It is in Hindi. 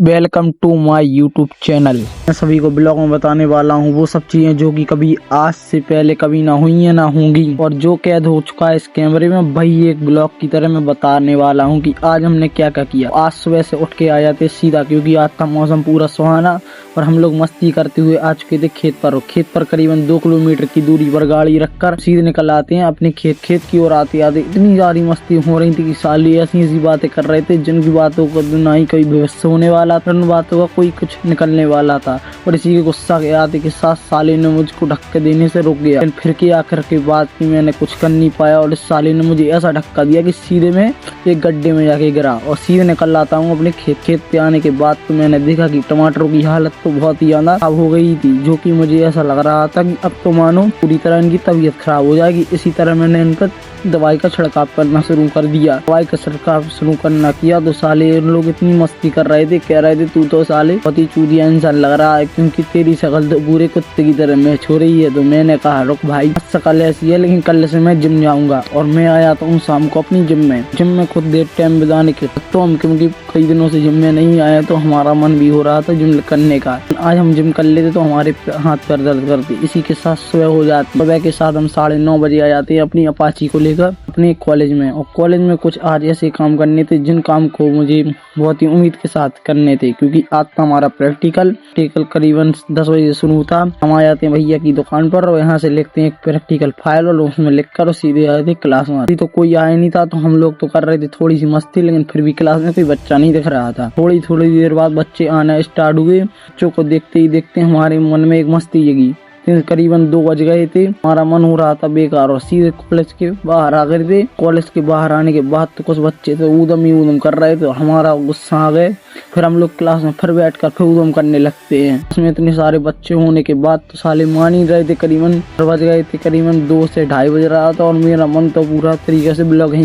Welcome to my YouTube channel. मैं सभी को ब्लॉग में बताने वाला हूँ वो सब चीजें जो कि कभी आज से पहले कभी ना हुई है ना होंगी, और जो कैद हो चुका है इस कैमरे में वही एक ब्लॉग की तरह मैं बताने वाला हूँ कि आज हमने क्या क्या किया। आज सुबह से उठ के आ जाते सीधा, क्योंकि आज था मौसम पूरा सुहाना और हम लोग मस्ती करते हुए आ चुके थे खेत पर करीबन 2 किलोमीटर की दूरी पर गाड़ी रखकर सीधे निकल आते हैं अपने खेत की ओर। आते आते इतनी सारी मस्ती हो रही थी कि साली ऐसी बातें कर रहे थे जिनकी बातों को ना ही कभी भविष्य होने वाला था, उन बातों का कोई कुछ निकलने वाला था। और इसी के गुस्सा के आते के साथ साले ने मुझको धक्के देने से रुक गया। फिर के आखिर के बाद की मैंने कुछ कर नहीं पाया और इस साले ने मुझे ऐसा धक्का दिया कि सीधे में एक गड्ढे में जाके गिरा और सीधे निकल आता हूँ अपने खेत पे आने के बाद। तो मैंने देखा कि टमाटरों की हालत तो बहुत ही ज्यादा खराब हो गई थी, जो कि मुझे ऐसा लग रहा था कि अब तो मानो पूरी तरह इनकी तबीयत खराब हो जाएगी। इसी तरह मैंने इन पर दवाई का छिड़काव करना शुरू कर दिया। दवाई का छिड़काव शुरू करना किया तो साले इन लोग इतनी मस्ती कर रहे थे, कह रहे थे तू तो साले बहुत ही चूतिया इंसान लग रहा है, क्योंकि तेरी शक्ल तो पूरे कुत्ते की तरह मैच हो रही है। तो मैंने कहा रुक भाई, शक्ल ऐसी है लेकिन कल से मैं जिम जाऊंगा। और मैं आया तो शाम को अपनी जिम में खुद देर टाइम बिताने के तो हम, क्योंकि कई दिनों से जिम में नहीं आए तो हमारा मन भी हो रहा था जिम करने का। आज हम जिम कर लेते तो हमारे हाथ पैर दर्द करते। इसी के साथ सुबह हो जाती। सुबह के साथ हम 9:30 बजे आ जाते हैं अपनी अपाची को लेकर अपने कॉलेज में। और कॉलेज में कुछ आज ऐसे काम करने थे जिन काम को मुझे बहुत ही उम्मीद के साथ करने थे, क्योंकि आज था हमारा प्रैक्टिकल करीबन 10 बजे शुरू था। हम आ जाते हैं भैया की दुकान पर और यहाँ से लिखते हैं एक प्रैक्टिकल फाइल और उसमें लिखकर सीधे आए थे क्लास में। अभी तो कोई आया नहीं था तो हम लोग तो कर रहे थे थोड़ी सी मस्ती, लेकिन फिर भी क्लास में कोई बच्चा नहीं दिख रहा था। थोड़ी देर बाद बच्चे आना स्टार्ट हुए। बच्चों को देखते ही देखते हमारे मन में एक मस्ती जगी। करीबन 2 बज गए थे, हमारा मन हो रहा था बेकार और सीधे कॉलेज के बाहर आ गए थे। कॉलेज के बाहर आने के बाद तो कुछ बच्चे तो ऊधम कर रहे थे, हमारा गुस्सा आ गए। फिर हम लोग क्लास में फिर बैठकर फिर ऊधम करने लगते हैं। उसमें इतने सारे बच्चे होने के बाद तो साले मान ही रहे थे। करीबन 4 बज गए थे, करीबन 2 से 2:30 बज रहा था और मेरा मन तो पूरा तरीके से ब्लॉक ही